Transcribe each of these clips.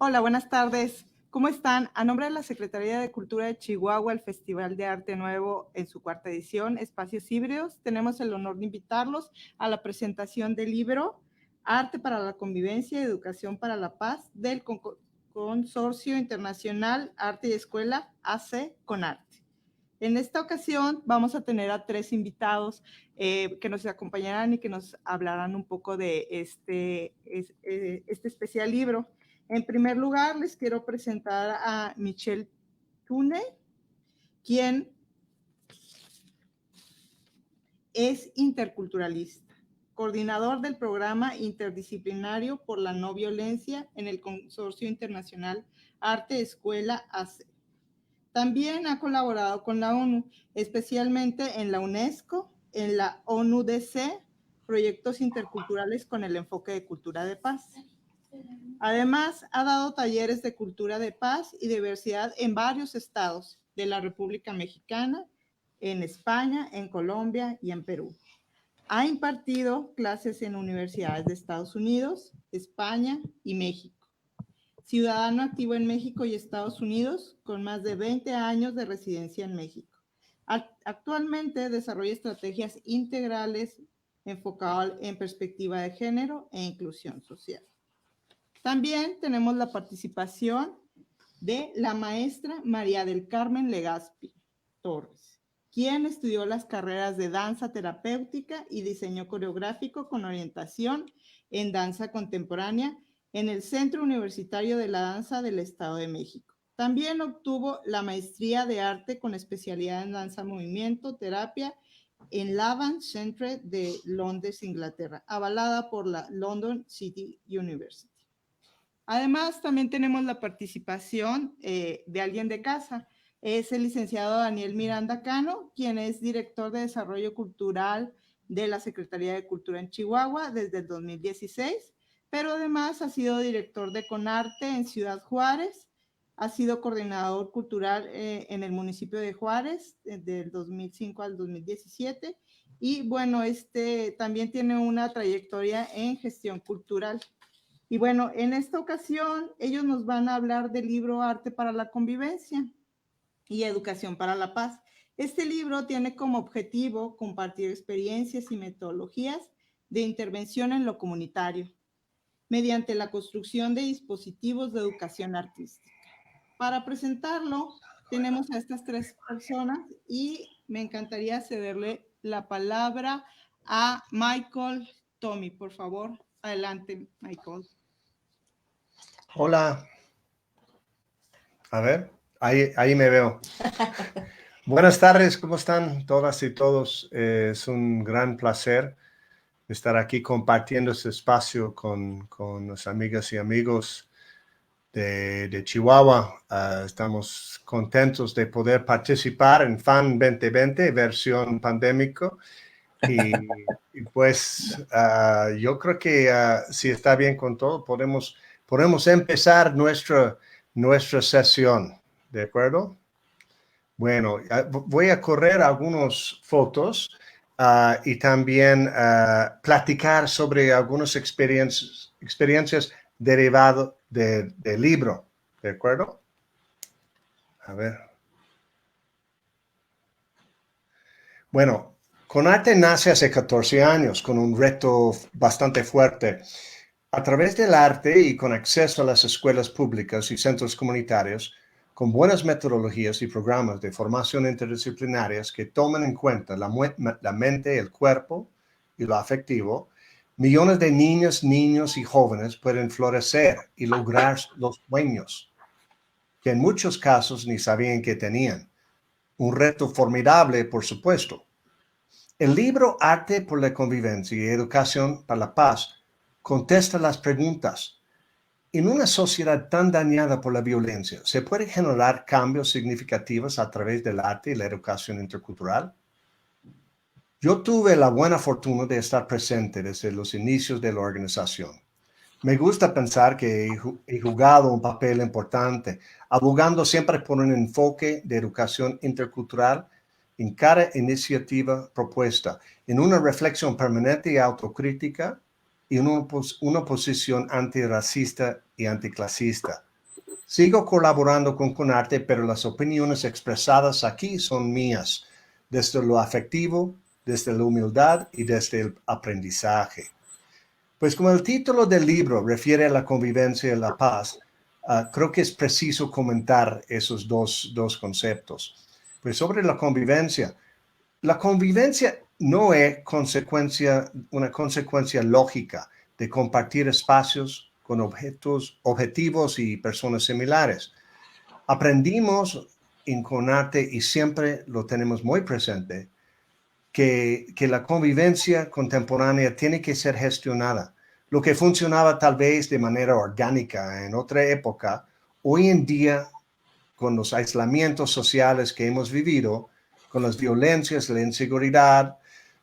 Hola, buenas tardes. ¿Cómo están? A nombre de la Secretaría de Cultura de Chihuahua, el Festival de Arte Nuevo en su cuarta edición, Espacios Híbridos, tenemos el honor de invitarlos a la presentación del libro Arte para la Convivencia y Educación para la Paz del Consorcio Internacional Arte y Escuela AC Conarte. En esta ocasión vamos a tener a 3 invitados que nos acompañarán y que nos hablarán un poco de este especial libro. En primer lugar, les quiero presentar a Michelle Tune, quien es interculturalista, coordinador del programa interdisciplinario por la no violencia en el Consorcio Internacional Arte Escuela AC. También ha colaborado con la ONU, especialmente en la UNESCO, en la ONU-DC, proyectos interculturales con el enfoque de cultura de paz. Además, ha dado talleres de cultura de paz y diversidad en varios estados de la República Mexicana, en España, en Colombia y en Perú. Ha impartido clases en universidades de Estados Unidos, España y México. Ciudadano activo en México y Estados Unidos, con más de 20 años de residencia en México. Actualmente desarrolla estrategias integrales enfocadas en perspectiva de género e inclusión social. También tenemos la participación de la maestra María del Carmen Legazpi Torres, quien estudió las carreras de danza terapéutica y diseño coreográfico con orientación en danza contemporánea en el Centro Universitario de la Danza del Estado de México. También obtuvo la maestría de arte con especialidad en danza, movimiento, terapia en Lavan Centre de Londres, Inglaterra, avalada por la London City University. Además, también tenemos la participación de alguien de casa. Es el licenciado Daniel Miranda Cano, quien es director de Desarrollo Cultural de la Secretaría de Cultura en Chihuahua desde el 2016, pero además ha sido director de CONARTE en Ciudad Juárez, ha sido coordinador cultural en el municipio de Juárez del 2005 al 2017 y bueno, también tiene una trayectoria en gestión cultural. Y bueno, en esta ocasión ellos nos van a hablar del libro Arte para la Convivencia y Educación para la Paz. Este libro tiene como objetivo compartir experiencias y metodologías de intervención en lo comunitario mediante la construcción de dispositivos de educación artística. Para presentarlo, tenemos a estas 3 personas y me encantaría cederle la palabra a Michael Tommy, por favor. Adelante, Michael. Hola. A ver, ahí me veo. Buenas tardes, ¿cómo están todas y todos? Es un gran placer estar aquí compartiendo este espacio con las amigas y amigos de Chihuahua. Estamos contentos de poder participar en FAN 2020, versión pandémico. Y pues yo creo que si está bien con todo, podemos empezar nuestra sesión, ¿de acuerdo? Bueno, voy a correr algunas fotos y también platicar sobre algunas experiencias derivadas del libro, ¿de acuerdo? A ver. Bueno, CONARTE nace hace 14 años con un reto bastante fuerte. A través del arte y con acceso a las escuelas públicas y centros comunitarios, con buenas metodologías y programas de formación interdisciplinarias que toman en cuenta la mente, el cuerpo y lo afectivo, millones de niñas, niños y jóvenes pueden florecer y lograr los sueños que en muchos casos ni sabían que tenían. Un reto formidable, por supuesto. El libro Arte por la Convivencia y Educación para la Paz contesta las preguntas. En una sociedad tan dañada por la violencia, ¿se puede generar cambios significativos a través del arte y la educación intercultural? Yo tuve la buena fortuna de estar presente desde los inicios de la organización. Me gusta pensar que he jugado un papel importante, abogando siempre por un enfoque de educación intercultural en cada iniciativa propuesta, en una reflexión permanente y autocrítica y en una posición antirracista y anticlasista. Sigo colaborando con CONARTE, pero las opiniones expresadas aquí son mías, desde lo afectivo, desde la humildad y desde el aprendizaje. Pues como el título del libro refiere a la convivencia y la paz, creo que es preciso comentar esos dos conceptos. Pues sobre la convivencia no es una consecuencia lógica de compartir espacios con objetivos y personas similares. Aprendimos en CONARTE y siempre lo tenemos muy presente, que la convivencia contemporánea tiene que ser gestionada. Lo que funcionaba tal vez de manera orgánica en otra época, hoy en día, con los aislamientos sociales que hemos vivido, con las violencias, la inseguridad,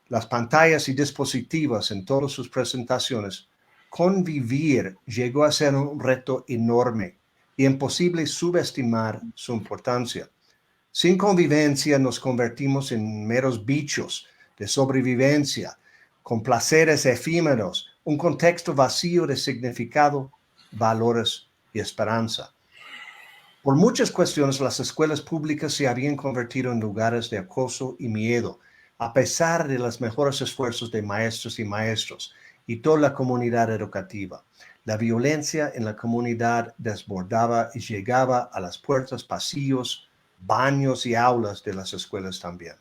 las pantallas y dispositivos en todas sus presentaciones, convivir llegó a ser un reto enorme y imposible subestimar su importancia. Sin convivencia nos convertimos en meros bichos de sobrevivencia, con placeres efímeros, un contexto vacío de significado, valores y esperanza. Por muchas cuestiones, las escuelas públicas se habían convertido en lugares de acoso y miedo, a pesar de los mejores esfuerzos de maestros y maestros y toda la comunidad educativa. La violencia en la comunidad desbordaba y llegaba a las puertas, pasillos, baños y aulas de las escuelas también.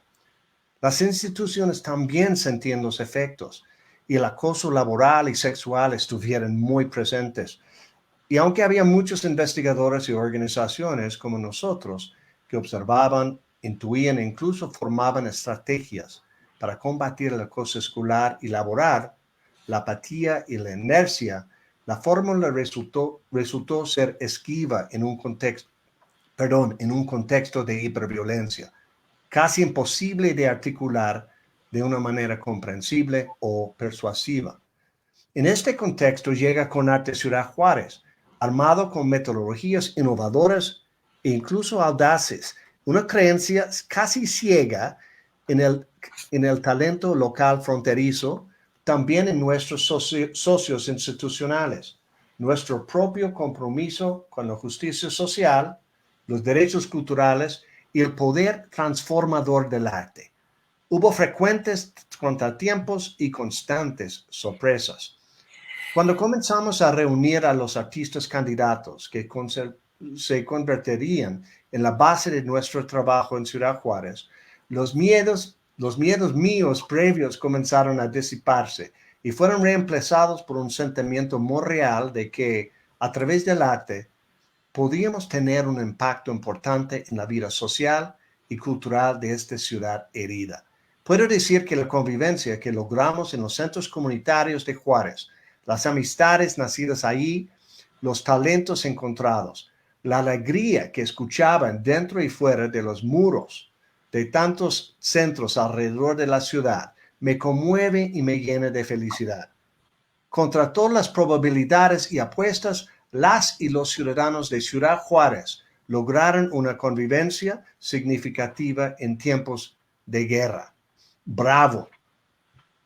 Las instituciones también sentían los efectos y el acoso laboral y sexual estuvieron muy presentes. Y aunque había muchos investigadores y organizaciones como nosotros que observaban, intuían e incluso formaban estrategias para combatir el acoso escolar y laboral, la apatía y la inercia, la fórmula resultó ser esquiva en un contexto de hiperviolencia, casi imposible de articular de una manera comprensible o persuasiva. En este contexto llega CONARTE Ciudad Juárez, armado con metodologías innovadoras e incluso audaces, una creencia casi ciega en el talento local fronterizo, también en nuestros socios institucionales, nuestro propio compromiso con la justicia social, los derechos culturales y el poder transformador del arte. Hubo frecuentes contratiempos y constantes sorpresas. Cuando comenzamos a reunir a los artistas candidatos que se convertirían en la base de nuestro trabajo en Ciudad Juárez, los miedos míos previos comenzaron a disiparse y fueron reemplazados por un sentimiento muy real de que, a través del arte, podíamos tener un impacto importante en la vida social y cultural de esta ciudad herida. Puedo decir que la convivencia que logramos en los centros comunitarios de Juárez, las amistades nacidas ahí, los talentos encontrados, la alegría que escuchaban dentro y fuera de los muros de tantos centros alrededor de la ciudad, me conmueve y me llena de felicidad. Contra todas las probabilidades y apuestas, las y los ciudadanos de Ciudad Juárez lograron una convivencia significativa en tiempos de guerra. Bravo.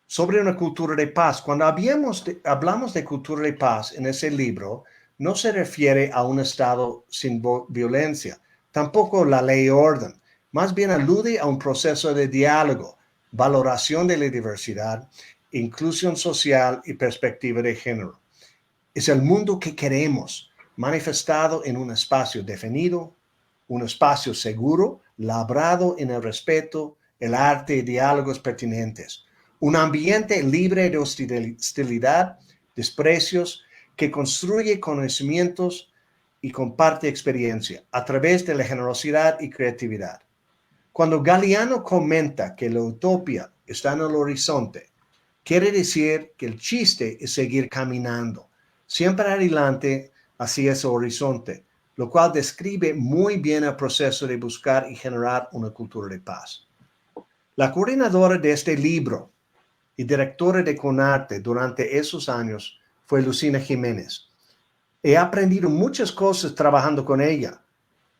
Sobre una cultura de paz. Cuando hablamos de cultura de paz en ese libro, no se refiere a un estado sin violencia, tampoco la ley y orden. Más bien alude a un proceso de diálogo, valoración de la diversidad, inclusión social y perspectiva de género. Es el mundo que queremos, manifestado en un espacio definido, un espacio seguro, labrado en el respeto, el arte y diálogos pertinentes. Un ambiente libre de hostilidad, desprecios, que construye conocimientos y comparte experiencia a través de la generosidad y creatividad. Cuando Galeano comenta que la utopía está en el horizonte, quiere decir que el chiste es seguir caminando, siempre adelante hacia ese horizonte, lo cual describe muy bien el proceso de buscar y generar una cultura de paz. La coordinadora de este libro y directora de CONARTE durante esos años fue Lucina Jiménez. He aprendido muchas cosas trabajando con ella,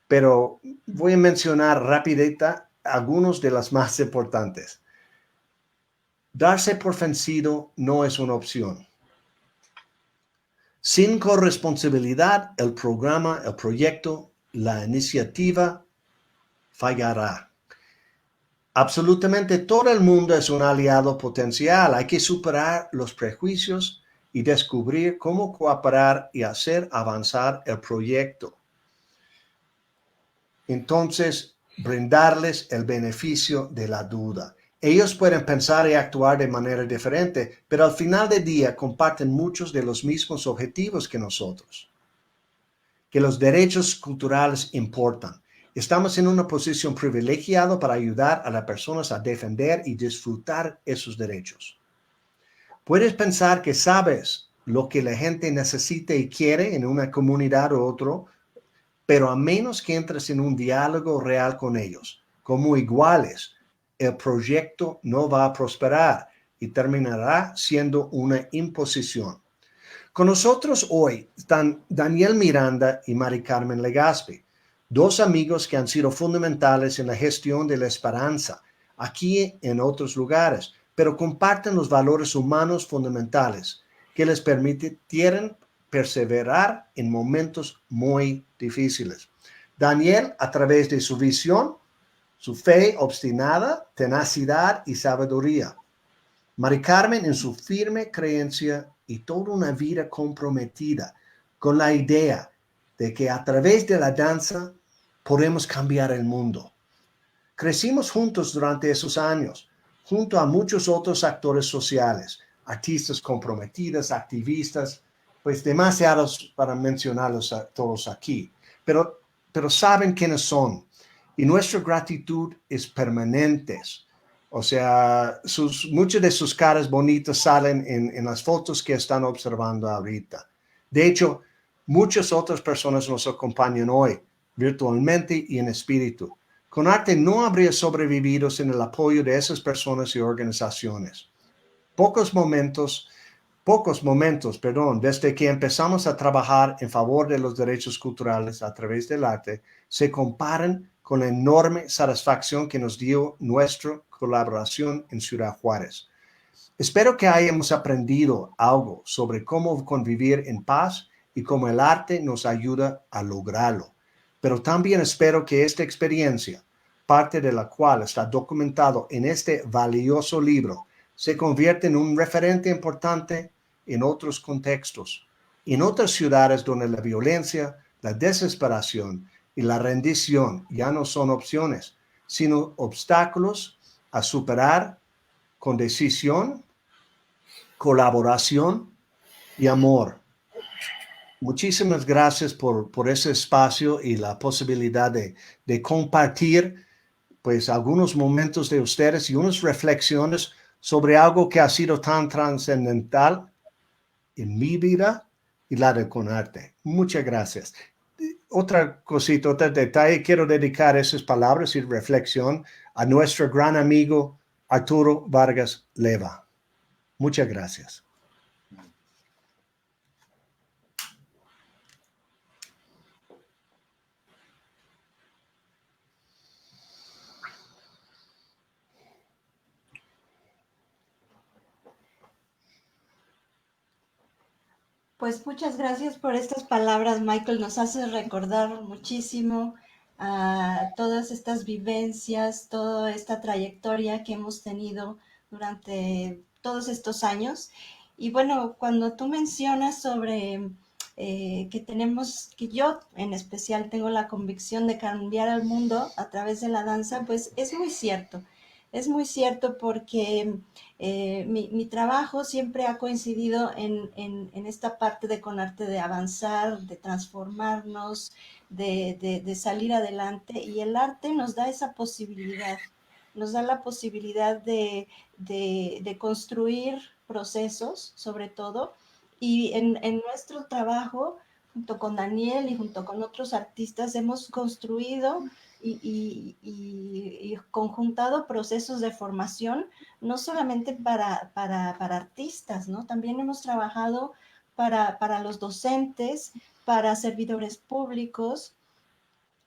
pero voy a mencionar rapidita algunos de las más importantes. Darse por vencido no es una opción. Sin corresponsabilidad, el programa, el proyecto, la iniciativa fallará. Absolutamente todo el mundo es un aliado potencial. Hay que superar los prejuicios y descubrir cómo cooperar y hacer avanzar el proyecto. Entonces, brindarles el beneficio de la duda. Ellos pueden pensar y actuar de manera diferente, pero al final del día comparten muchos de los mismos objetivos que nosotros. Que los derechos culturales importan. Estamos en una posición privilegiada para ayudar a las personas a defender y disfrutar esos derechos. Puedes pensar que sabes lo que la gente necesita y quiere en una comunidad u otro, pero a menos que entres en un diálogo real con ellos, como iguales, el proyecto no va a prosperar y terminará siendo una imposición. Con nosotros hoy están Daniel Miranda y Mari Carmen Legaspi, dos amigos que han sido fundamentales en la gestión de la esperanza, aquí y en otros lugares, pero comparten los valores humanos fundamentales que les permitieron perseverar en momentos muy difíciles. Daniel, a través de su visión, su fe obstinada, tenacidad y sabiduría. Mari Carmen en su firme creencia y toda una vida comprometida con la idea de que a través de la danza podemos cambiar el mundo. Crecimos juntos durante esos años, junto a muchos otros actores sociales, artistas comprometidos, activistas, pues demasiados para mencionarlos a todos aquí, pero saben quiénes son y nuestra gratitud es permanente. O sea, muchas de sus caras bonitas salen en las fotos que están observando ahorita. De hecho, muchas otras personas nos acompañan hoy, virtualmente y en espíritu. CONARTE no habría sobrevivido sin el apoyo de esas personas y organizaciones. Pocos momentos, desde que empezamos a trabajar en favor de los derechos culturales a través del arte, se comparan con la enorme satisfacción que nos dio nuestra colaboración en Ciudad Juárez. Espero que hayamos aprendido algo sobre cómo convivir en paz y cómo el arte nos ayuda a lograrlo. Pero también espero que esta experiencia, parte de la cual está documentado en este valioso libro, se convierta en un referente importante en otros contextos, en otras ciudades donde la violencia, la desesperación y la rendición ya no son opciones, sino obstáculos a superar con decisión, colaboración y amor. Muchísimas gracias por ese espacio y la posibilidad de compartir pues algunos momentos de ustedes y unas reflexiones sobre algo que ha sido tan trascendental en mi vida y la de CONARTE. Muchas gracias. Otra cosita, otro detalle, quiero dedicar esas palabras y reflexión a nuestro gran amigo Arturo Vargas Leva. Muchas gracias. Pues muchas gracias por estas palabras, Michael. Nos hace recordar muchísimo todas estas vivencias, toda esta trayectoria que hemos tenido durante todos estos años. Y bueno, cuando tú mencionas sobre que yo en especial tengo la convicción de cambiar al mundo a través de la danza, pues es muy cierto. Es muy cierto porque mi trabajo siempre ha coincidido en esta parte de CONARTE de avanzar, de transformarnos, de salir adelante, y el arte nos da esa posibilidad, nos da la posibilidad de construir procesos, sobre todo, y en nuestro trabajo, junto con Daniel y junto con otros artistas, hemos construido y conjuntado procesos de formación, no solamente para artistas, ¿no? También hemos trabajado para los docentes, para servidores públicos.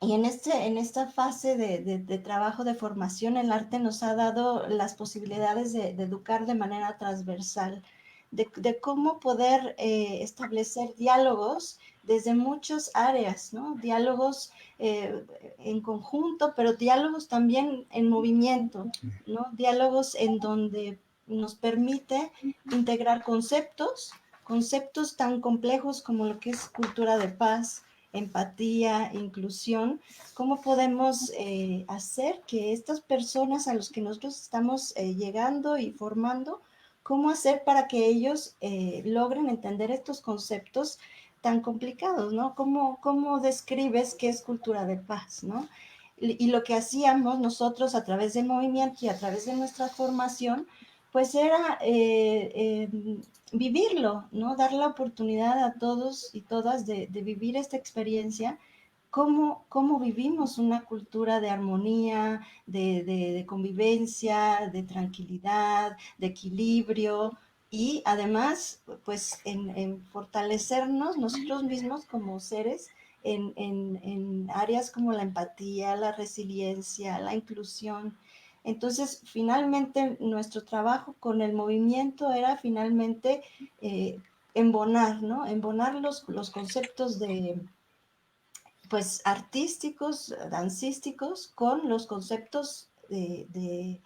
Y en esta fase de trabajo de formación, el arte nos ha dado las posibilidades de educar de manera transversal, de cómo poder establecer diálogos desde muchas áreas, ¿no? Diálogos en conjunto, pero diálogos también en movimiento, ¿no? Diálogos en donde nos permite integrar conceptos tan complejos como lo que es cultura de paz, empatía, inclusión, cómo podemos hacer que estas personas a los que nosotros estamos llegando y formando, cómo hacer para que ellos logren entender estos conceptos tan complicados, ¿no? ¿Cómo describes qué es cultura de paz, ¿no? Y lo que hacíamos nosotros a través del movimiento y a través de nuestra formación, pues era vivirlo, ¿no? Dar la oportunidad a todos y todas de vivir esta experiencia, cómo vivimos una cultura de armonía, de convivencia, de tranquilidad, de equilibrio, y además, pues, en fortalecernos nosotros mismos como seres en áreas como la empatía, la resiliencia, la inclusión. Entonces, finalmente, nuestro trabajo con el movimiento era finalmente embonar, ¿no? Embonar los conceptos de, pues, artísticos, dancísticos, con los conceptos de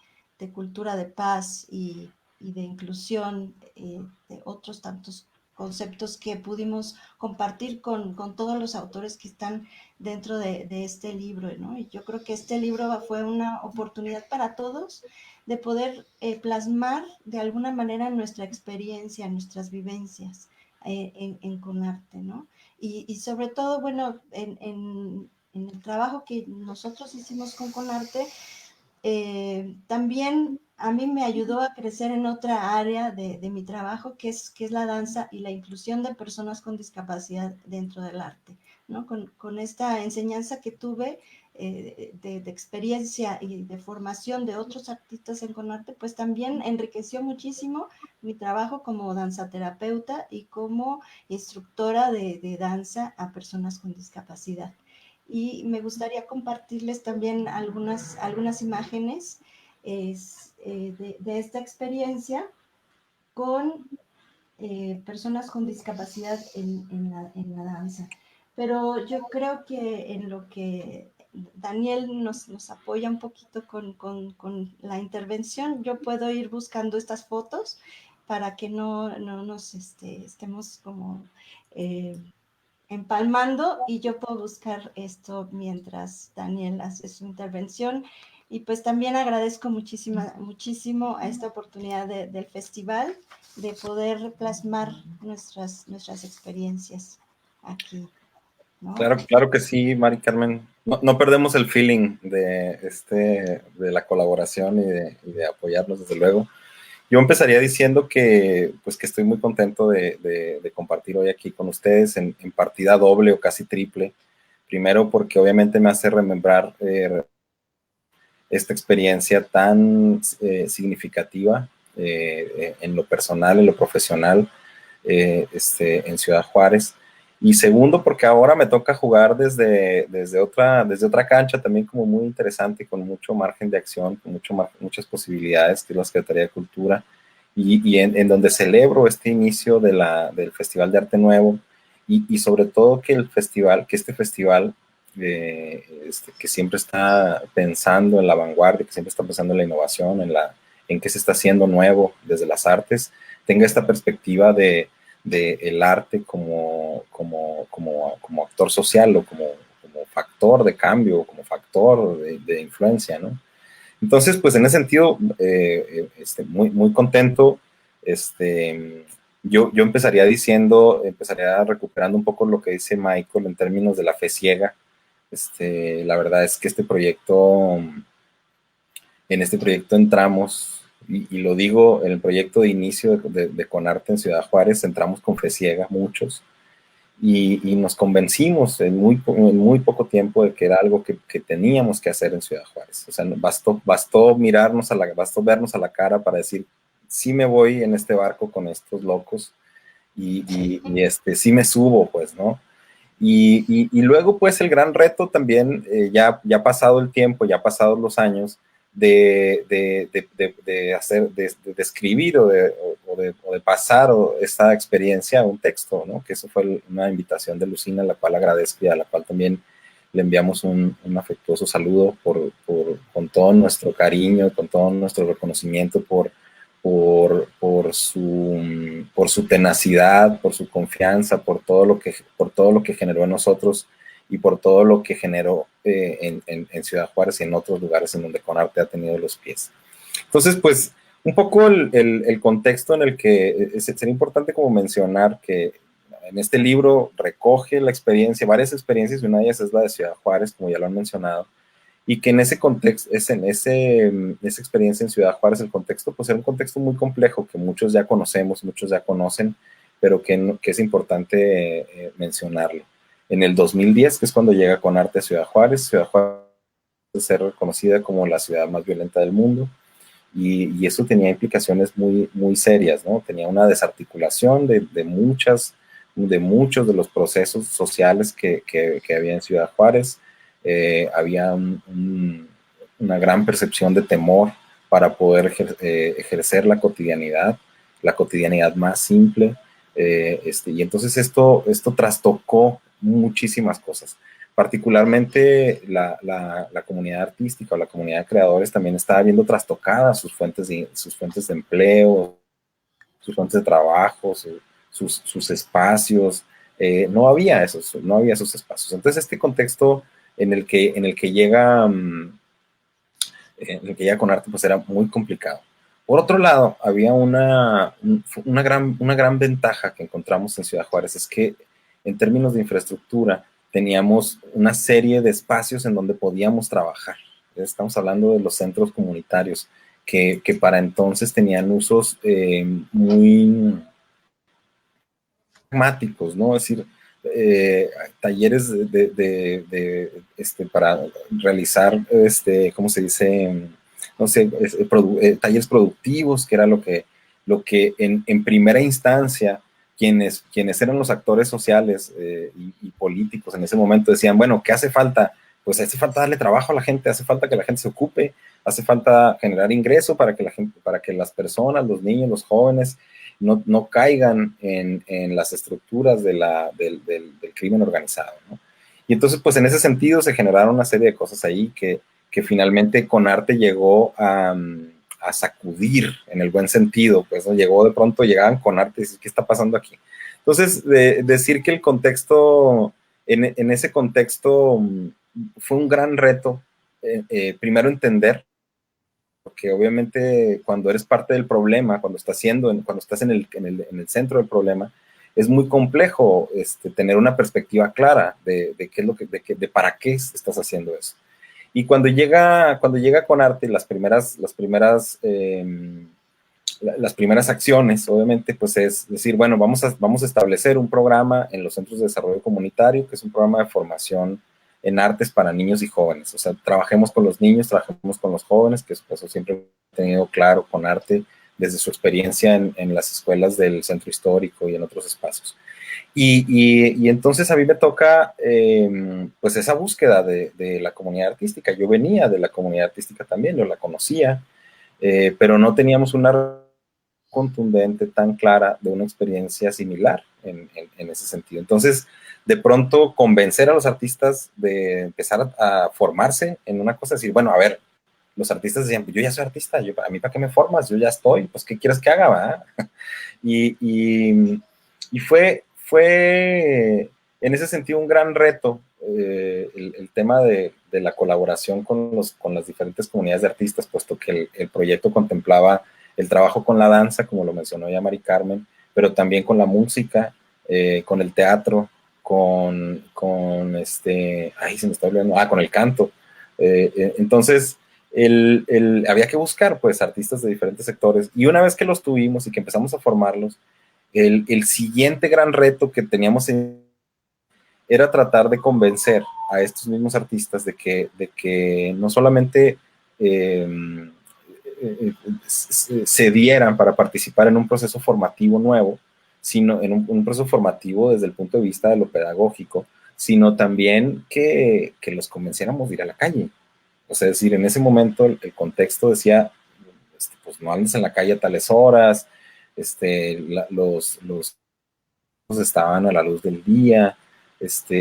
cultura de paz y de inclusión, de otros tantos conceptos que pudimos compartir con todos los autores que están dentro de este libro, ¿no? Y yo creo que este libro fue una oportunidad para todos de poder plasmar de alguna manera nuestra experiencia, nuestras vivencias en Conarte, ¿no? Y sobre todo, bueno, en el trabajo que nosotros hicimos con Conarte, también a mí me ayudó a crecer en otra área de mi trabajo, que es la danza y la inclusión de personas con discapacidad dentro del arte, ¿no? Con esta enseñanza que tuve de experiencia y de formación de otros artistas en Conarte, pues también enriqueció muchísimo mi trabajo como danzaterapeuta y como instructora de danza a personas con discapacidad. Y me gustaría compartirles también algunas imágenes de esta experiencia con personas con discapacidad en la danza. Pero yo creo que en lo que Daniel nos apoya un poquito con la intervención, yo puedo ir buscando estas fotos para que no nos estemos como empalmando, y yo puedo buscar esto mientras Daniel hace su intervención. Y pues también agradezco muchísimo a esta oportunidad del festival de poder plasmar nuestras experiencias aquí, ¿no? Claro que sí, Mari Carmen. No perdemos el feeling de la colaboración y de apoyarnos, desde luego. Yo empezaría diciendo que estoy muy contento de compartir hoy aquí con ustedes en partida doble o casi triple. Primero, porque obviamente me hace remembrar esta experiencia tan significativa en lo personal, en lo profesional, en Ciudad Juárez. Y segundo, porque ahora me toca jugar desde otra cancha también como muy interesante, con mucho margen de acción, con muchas posibilidades, que es la Secretaría de Cultura, y en donde celebro este inicio del Festival de Arte Nuevo, y sobre todo que este festival que siempre está pensando en la vanguardia, que siempre está pensando en la innovación, en qué se está haciendo nuevo desde las artes, tenga esta perspectiva de el arte como actor social, o como factor de cambio, como factor de influencia, ¿no? Entonces, pues en ese sentido, muy contento. Yo empezaría recuperando un poco lo que dice Michael en términos de la fe ciega. La verdad es que en este proyecto entramos, y lo digo, en el proyecto de inicio de Conarte en Ciudad Juárez, entramos con fe ciega, muchos, y nos convencimos en muy poco tiempo de que era algo que teníamos que hacer en Ciudad Juárez. O sea, bastó vernos a la cara para decir, sí me voy en este barco con estos locos, y sí me subo, pues, ¿no? Y luego, pues, el gran reto también, ya pasado el tiempo, ya pasados los años, de escribir o de pasar esta experiencia a un texto, ¿no? Que eso fue una invitación de Lucina, a la cual agradezco y a la cual también le enviamos un afectuoso saludo con todo nuestro cariño, con todo nuestro reconocimiento por su tenacidad, por su confianza, por todo lo que generó en nosotros y por todo lo que generó en Ciudad Juárez y en otros lugares en donde Conarte ha tenido los pies. Entonces, pues, un poco el contexto en el que sería importante como mencionar que en este libro recoge la experiencia, varias experiencias, y una de ellas es la de Ciudad Juárez, como ya lo han mencionado, y que en ese contexto, esa experiencia en Ciudad Juárez, el contexto, pues era un contexto muy complejo que muchos ya conocemos, muchos ya conocen, pero que es importante mencionarlo. En el 2010, que es cuando llega Conarte a Ciudad Juárez es ser reconocida como la ciudad más violenta del mundo, y eso tenía implicaciones muy, muy serias, ¿no? Tenía una desarticulación de muchos de los procesos sociales que había en Ciudad Juárez. Había una gran percepción de temor para poder ejercer la cotidianidad más simple, y entonces esto trastocó muchísimas cosas. Particularmente la comunidad artística o la comunidad de creadores también estaba viendo trastocadas sus fuentes de empleo, sus fuentes de trabajo, sus espacios. No había esos espacios. Entonces este contexto en el que llega Conarte, pues era muy complicado. Por otro lado, había una gran ventaja que encontramos en Ciudad Juárez, es que en términos de infraestructura teníamos una serie de espacios en donde podíamos trabajar. Estamos hablando de los centros comunitarios que para entonces tenían usos muy pragmáticos, ¿no? Es decir, talleres para realizar, ¿cómo se dice? No sé, talleres productivos, que era lo que en primera instancia quienes eran los actores sociales y políticos en ese momento decían, bueno, ¿qué hace falta? Pues hace falta darle trabajo a la gente, hace falta que la gente se ocupe, hace falta generar ingreso para que las personas, los niños, los jóvenes no caigan en las estructuras del crimen organizado, ¿no? Y entonces, pues en ese sentido se generaron una serie de cosas ahí que finalmente Conarte llegó a sacudir en el buen sentido, pues, ¿no? Llegaban Conarte y decían, ¿qué está pasando aquí? Entonces, decir que el contexto, en ese contexto, fue un gran reto, primero entender, porque obviamente cuando eres parte del problema, cuando estás en el centro del problema, es muy complejo tener una perspectiva clara de qué es lo de para qué estás haciendo eso. Y cuando llega Conarte, las primeras acciones, obviamente, pues es decir, bueno, vamos a establecer un programa en los centros de desarrollo comunitario, que es un programa de formación en artes para niños y jóvenes. O sea, trabajemos con los niños, trabajemos con los jóvenes, que eso siempre he tenido claro Conarte desde su experiencia en las escuelas del centro histórico y en otros espacios. Y entonces a mí me toca pues esa búsqueda de la comunidad artística. Yo venía de la comunidad artística también, yo la conocía, pero no teníamos una contundente tan clara de una experiencia similar en ese sentido. Entonces, de pronto convencer a los artistas de empezar a formarse en una cosa, decir, bueno, a ver, los artistas decían, yo ya soy artista, a mí para qué me formas, yo ya estoy, pues ¿qué quieres que haga? ¿Va? Y fue en ese sentido un gran reto el tema de la colaboración con las diferentes comunidades de artistas, puesto que el proyecto contemplaba el trabajo con la danza, como lo mencionó ya Mari Carmen, pero también con la música, con el teatro, con se me está olvidando, con el canto. Entonces, había que buscar pues artistas de diferentes sectores, y una vez que los tuvimos y que empezamos a formarlos, el siguiente gran reto que teníamos era tratar de convencer a estos mismos artistas de que no solamente se dieran para participar en un proceso formativo nuevo, sino en un proceso formativo desde el punto de vista de lo pedagógico, sino también que los convenciéramos de ir a la calle. O sea, es decir, en ese momento el contexto decía, pues no andes en la calle a tales horas, los estaban a la luz del día,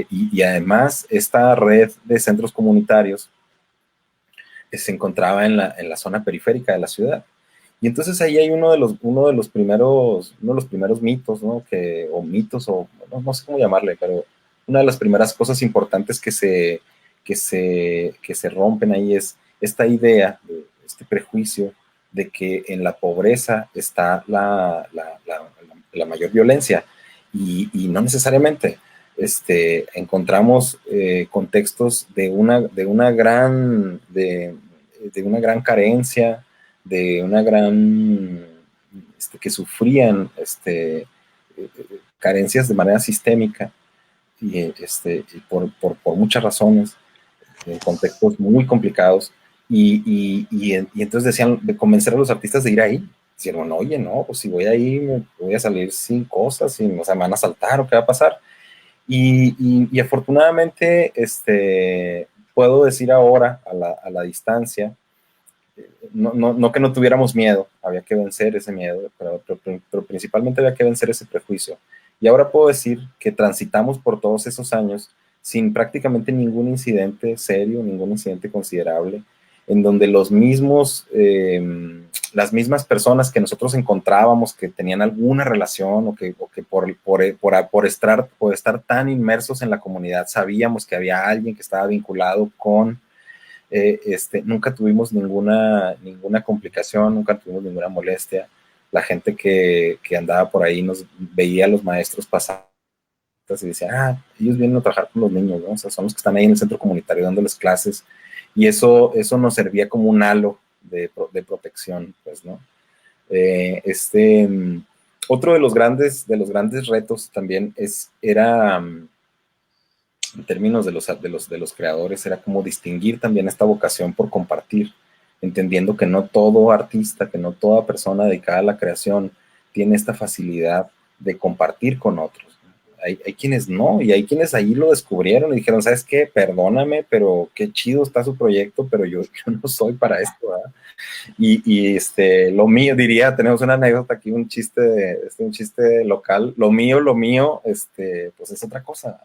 y además esta red de centros comunitarios se encontraba en la zona periférica de la ciudad. Y entonces ahí hay uno de los primeros mitos, ¿no? O mitos, o no sé cómo llamarle, pero una de las primeras cosas importantes que se rompen ahí es esta idea, este prejuicio de que en la pobreza está la mayor violencia, y no necesariamente. Encontramos contextos de una gran carencia, de una gran que sufrían carencias de manera sistémica, y por muchas razones, en contextos muy complicados, y entonces decían, de convencer a los artistas de ir ahí. Dijeron, oye, no, pues si voy ahí me voy a salir sin cosas, o sea, me van a asaltar, o qué va a pasar. Y afortunadamente puedo decir ahora a la distancia, no que no tuviéramos miedo, había que vencer ese miedo, pero principalmente había que vencer ese prejuicio. Y ahora puedo decir que transitamos por todos esos años sin prácticamente ningún incidente serio, ningún incidente considerable, en donde las mismas personas que nosotros encontrábamos que tenían alguna relación, o que por estar tan inmersos en la comunidad sabíamos que había alguien que estaba vinculado con, nunca tuvimos ninguna complicación, nunca tuvimos ninguna molestia. La gente que andaba por ahí nos veía a los maestros pasar y decía, ellos vienen a trabajar con los niños, ¿no? O sea, son los que están ahí en el centro comunitario dándoles clases, y eso nos servía como un halo de protección, pues, ¿no? Otro de los grandes retos también era, en términos de los creadores, era como distinguir también esta vocación por compartir, entendiendo que no todo artista, que no toda persona dedicada a la creación tiene esta facilidad de compartir con otros. Hay quienes no, y hay quienes ahí lo descubrieron y dijeron, ¿sabes qué? Perdóname, pero qué chido está su proyecto, pero yo no soy para esto, ¿verdad? Y lo mío, tenemos una anécdota aquí, un chiste local, lo mío, pues es otra cosa.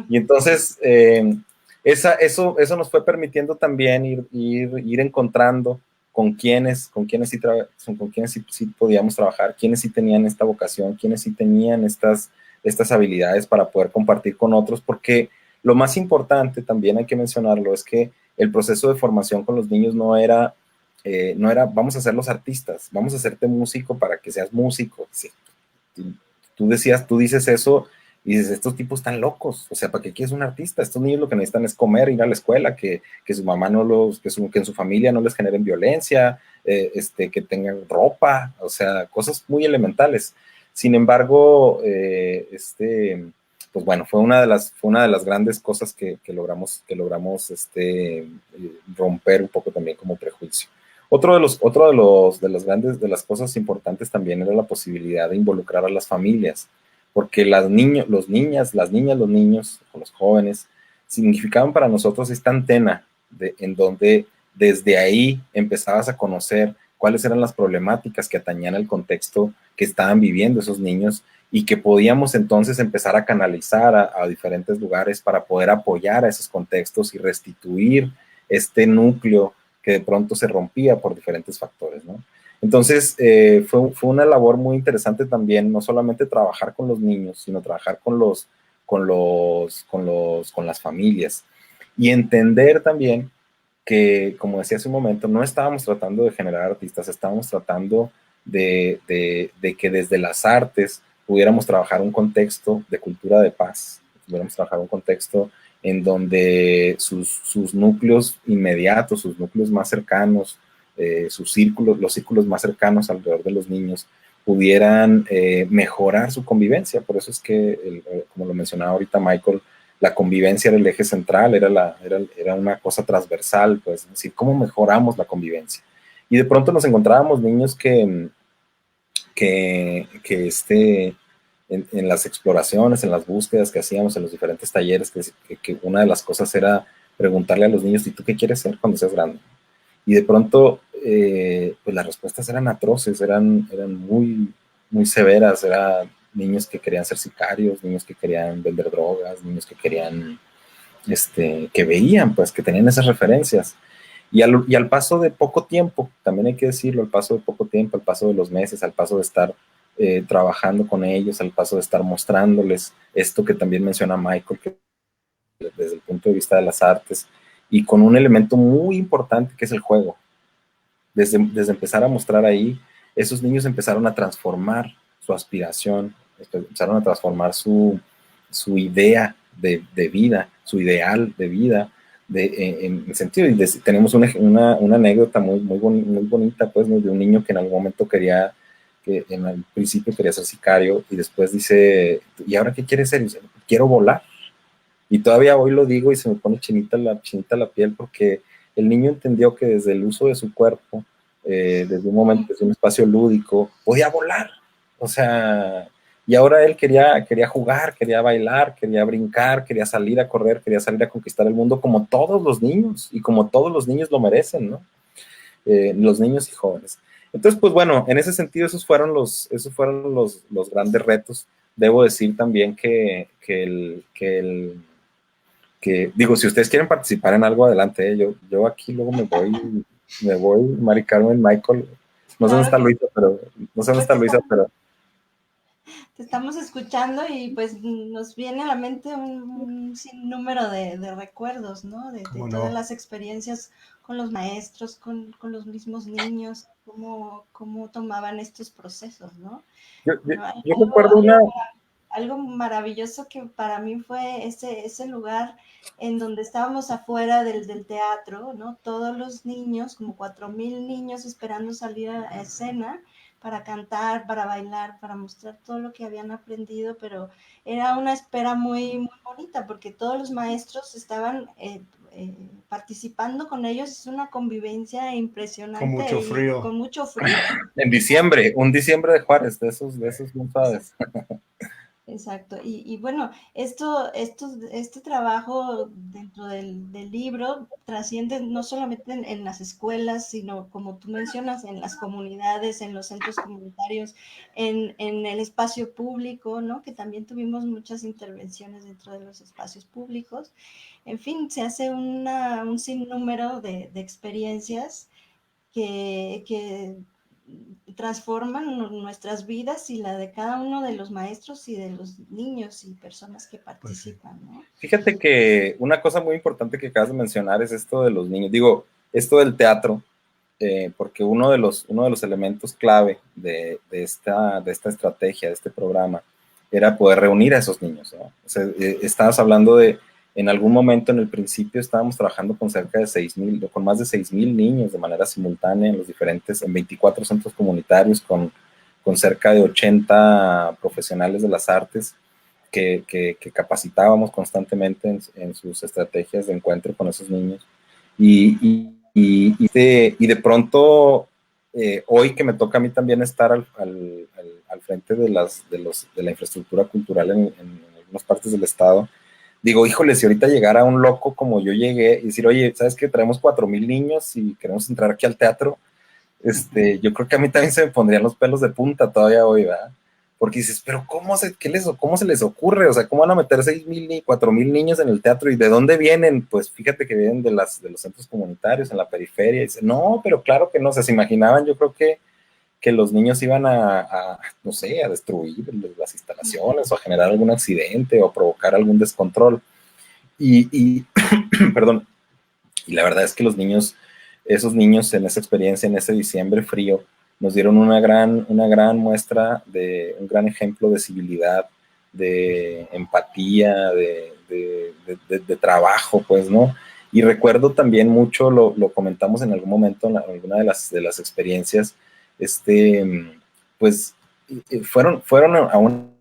Y entonces, eso nos fue permitiendo también ir encontrando con quienes sí podíamos trabajar, quienes sí tenían esta vocación, quienes sí tenían estas habilidades para poder compartir con otros, porque lo más importante, también hay que mencionarlo, es que el proceso de formación con los niños no era vamos a ser los artistas, vamos a hacerte músico para que seas músico. Sí. Tú dices eso y dices, estos tipos están locos, o sea, ¿para qué quieres un artista? Estos niños lo que necesitan es comer, ir a la escuela, que su mamá que en su familia no les generen violencia, que tengan ropa, o sea, cosas muy elementales. Sin embargo, pues bueno, fue una de las grandes cosas que logramos romper un poco también como prejuicio. Otro de las cosas importantes también era la posibilidad de involucrar a las familias, porque los niños, los niños, los jóvenes, significaban para nosotros esta antena en donde desde ahí empezabas a conocer cuáles eran las problemáticas que atañían el contexto que estaban viviendo esos niños, y que podíamos entonces empezar a canalizar a diferentes lugares para poder apoyar a esos contextos y restituir este núcleo que de pronto se rompía por diferentes factores, ¿no? Entonces, fue una labor muy interesante también, no solamente trabajar con los niños, sino trabajar con las familias, y entender también que, como decía hace un momento, no estábamos tratando de generar artistas, estábamos tratando de que desde las artes pudiéramos trabajar un contexto de cultura de paz, pudiéramos trabajar un contexto en donde sus núcleos inmediatos, sus núcleos más cercanos, los círculos más cercanos alrededor de los niños pudieran mejorar su convivencia. Por eso es que, como lo mencionaba ahorita Michael, la convivencia era el eje central, era una cosa transversal, pues, es decir, ¿cómo mejoramos la convivencia? Y de pronto nos encontrábamos niños que en las exploraciones, en las búsquedas que hacíamos en los diferentes talleres, que una de las cosas era preguntarle a los niños, ¿y tú qué quieres ser cuando seas grande? Y de pronto, pues las respuestas eran atroces, eran muy, muy severas, eran niños que querían ser sicarios, niños que querían vender drogas, niños que querían, que veían, pues, que tenían esas referencias. Y al paso de poco tiempo, también hay que decirlo, al paso de poco tiempo, al paso de los meses, al paso de estar trabajando con ellos, al paso de estar mostrándoles esto que también menciona Michael, que desde el punto de vista de las artes, y con un elemento muy importante que es el juego. Desde empezar a mostrar ahí, esos niños empezaron a transformar su aspiración, empezaron a transformar su idea de vida, su ideal de vida, en el sentido, y tenemos una anécdota muy bonita, pues, ¿no? De un niño que en algún momento que en el principio quería ser sicario, y después dice, ¿y ahora qué quiere ser? Y dice, quiero volar. Y todavía hoy lo digo y se me pone chinita la piel, porque el niño entendió que desde el uso de su cuerpo, desde un momento, desde un espacio lúdico, podía volar. O sea, y ahora él quería jugar, quería bailar, quería brincar, quería salir a correr, quería salir a conquistar el mundo como todos los niños, y como todos los niños lo merecen, ¿no? Los niños y jóvenes. Entonces, pues bueno, en ese sentido, esos fueron los grandes retos. Debo decir también digo, si ustedes quieren participar en algo, adelante, yo aquí luego me voy, Mari Carmen, Michael, no sé dónde está Luisa, pero Te estamos escuchando y pues nos viene a la mente un sinnúmero de recuerdos, ¿no? De todas las experiencias con los maestros, con los mismos niños, cómo tomaban estos procesos, ¿no? Yo recuerdo algo maravilloso que para mí fue ese lugar en donde estábamos afuera del teatro, ¿no? Todos los niños, como 4,000 niños esperando salir a escena para cantar, para bailar, para mostrar todo lo que habían aprendido, pero era una espera muy bonita porque todos los maestros estaban participando con ellos. Es una convivencia impresionante. Con mucho frío. Con mucho frío. En diciembre, un diciembre de Juárez, de esos no sabes. Exacto. Y bueno, este trabajo dentro del libro trasciende no solamente en las escuelas, sino como tú mencionas, en las comunidades, en los centros comunitarios, en el espacio público, ¿no? Que también tuvimos muchas intervenciones dentro de los espacios públicos. En fin, se hace un sinnúmero de experiencias que transforman nuestras vidas y la de cada uno de los maestros y de los niños y personas que participan, ¿no? Fíjate que una cosa muy importante que acabas de mencionar es esto de los niños. Digo, esto del teatro, porque uno de los elementos clave de esta estrategia, de este programa, era poder reunir a esos niños, ¿no? O sea, estabas hablando en algún momento en el principio estábamos trabajando con cerca de 6,000, con más de 6,000 niños de manera simultánea en 24 centros comunitarios con cerca de 80 profesionales de las artes que capacitábamos constantemente en sus estrategias de encuentro con esos niños. Y de pronto, hoy que me toca a mí también estar al frente de la infraestructura cultural en algunas partes del estado, digo, híjole, si ahorita llegara un loco como yo llegué y decir, oye, ¿sabes qué? Traemos 4,000 niños y queremos entrar aquí al teatro, yo creo que a mí también se me pondrían los pelos de punta todavía hoy, ¿verdad? Porque dices, pero ¿cómo se les ocurre? O sea, ¿cómo van a meter 6,000 y 4,000 niños en el teatro? ¿Y de dónde vienen? Pues fíjate que vienen de los centros comunitarios, en la periferia. Y dice, no, pero claro que no. O sea, se imaginaban, yo creo que los niños iban no sé, a destruir las instalaciones o a generar algún accidente o provocar algún descontrol. Perdón, y la verdad es que esos niños en esa experiencia, en ese diciembre frío, nos dieron una gran muestra de un gran ejemplo de civilidad, de empatía, de trabajo, pues, ¿no? Y recuerdo también mucho, lo comentamos en algún momento en alguna de las experiencias, pues fueron a un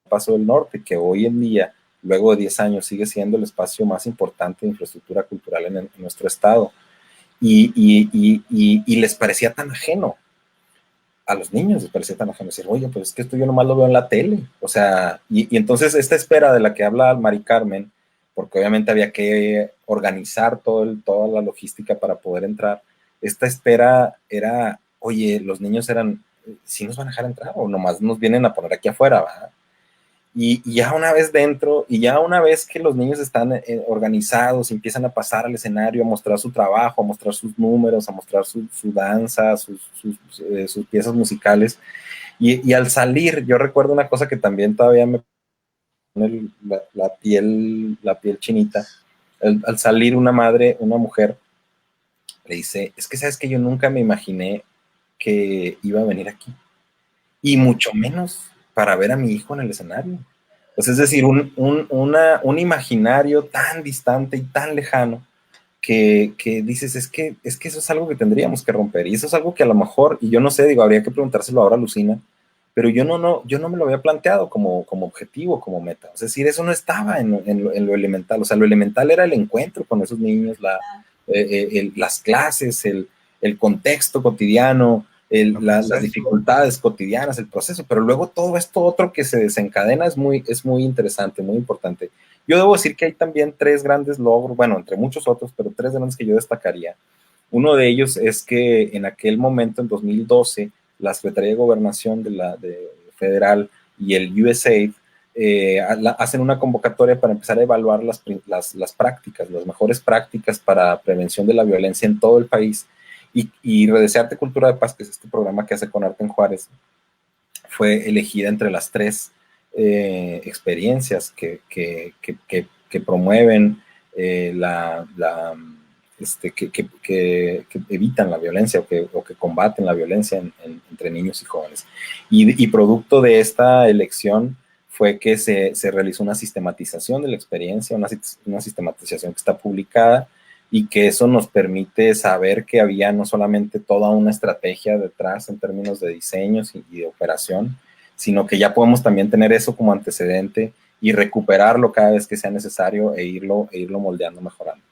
Paso del Norte, que hoy en día, luego de 10 años, sigue siendo el espacio más importante de infraestructura cultural en nuestro estado. Y les parecía tan ajeno. A los niños les parecía tan ajeno. Decir, oye, pues es que esto yo nomás lo veo en la tele. O sea, y entonces esta espera de la que habla Mari Carmen, porque obviamente había que organizar toda la logística para poder entrar, esta espera era, oye, los niños eran ¿sí nos van a dejar entrar o nomás nos vienen a poner aquí afuera, ¿verdad? Y ya una vez dentro, y ya una vez que los niños están organizados, empiezan a pasar al escenario, a mostrar su trabajo, a mostrar sus números, a mostrar su danza, sus piezas musicales, y al salir, yo recuerdo una cosa que también todavía me pone la piel chinita. Al salir una mujer, le dice, es que sabes que yo nunca me imaginé que iba a venir aquí, y mucho menos para ver a mi hijo en el escenario. Pues es decir, un imaginario tan distante y tan lejano que dices, es que eso es algo que tendríamos que romper, y eso es algo que a lo mejor, y yo no sé, digo, habría que preguntárselo ahora a Lucina, pero yo no me lo había planteado como objetivo, como meta. Es decir, eso no estaba en lo elemental. O sea, lo elemental era el encuentro con esos niños, las clases, el contexto cotidiano, las dificultades cotidianas, el proceso, pero luego todo esto otro que se desencadena es muy interesante, muy importante. Yo debo decir que hay también 3 grandes logros, bueno, entre muchos otros, pero 3 grandes que yo destacaría. Uno de ellos es que en aquel momento, en 2012, la Secretaría de Gobernación de Federal y el USAID hacen una convocatoria para empezar a evaluar las prácticas, las mejores prácticas para prevención de la violencia en todo el país. Y Redesearte Cultura de Paz, que es este programa que hace Conarte en Juárez, fue elegida entre las 3 experiencias que promueven que evitan la violencia o que combaten la violencia entre niños y jóvenes. Y producto de esta elección fue que se realizó una sistematización de la experiencia, una sistematización que está publicada, y que eso nos permite saber que había no solamente toda una estrategia detrás en términos de diseños y de operación, sino que ya podemos también tener eso como antecedente y recuperarlo cada vez que sea necesario e irlo moldeando, mejorando.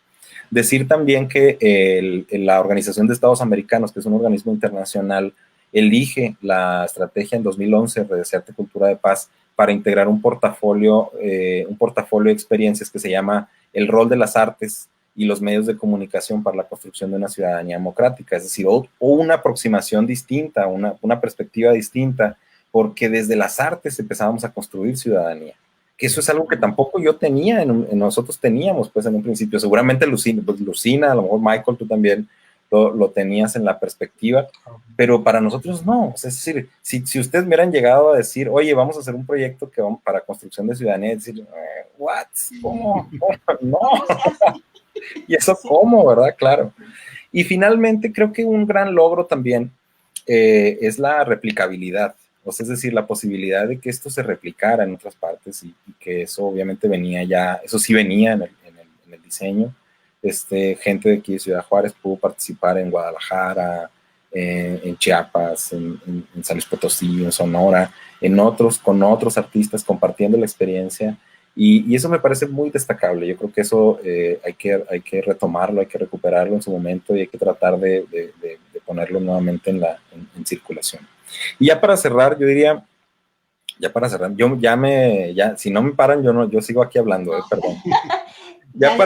Decir también que la Organización de Estados Americanos, que es un organismo internacional, elige la estrategia en 2011, Redesearte Cultura de Paz, para integrar un portafolio de experiencias que se llama El rol de las artes y los medios de comunicación para la construcción de una ciudadanía democrática. Es decir, o una aproximación distinta, una perspectiva distinta, porque desde las artes empezábamos a construir ciudadanía. Que eso es algo que tampoco yo tenía, nosotros teníamos pues en un principio, seguramente Lucina, a lo mejor Michael, tú también lo tenías en la perspectiva, pero para nosotros no. Es decir, si ustedes me hubieran llegado a decir, oye, vamos a hacer un proyecto que vamos para construcción de ciudadanía, es decir, ¿what? ¿Cómo? No. ¿Y eso cómo, verdad? Claro. Y finalmente creo que un gran logro también es la replicabilidad. O sea, es decir, la posibilidad de que esto se replicara en otras partes y que eso obviamente venía ya, eso sí venía en el diseño. Gente de aquí de Ciudad Juárez pudo participar en Guadalajara, en Chiapas, en San Luis Potosí, en Sonora, con otros artistas compartiendo la experiencia. Y eso me parece muy destacable. Yo creo que eso hay que retomarlo, hay que recuperarlo en su momento y hay que tratar de ponerlo nuevamente en circulación. Y ya para cerrar, yo diría, si no me paran, yo sigo aquí hablando, perdón. Ya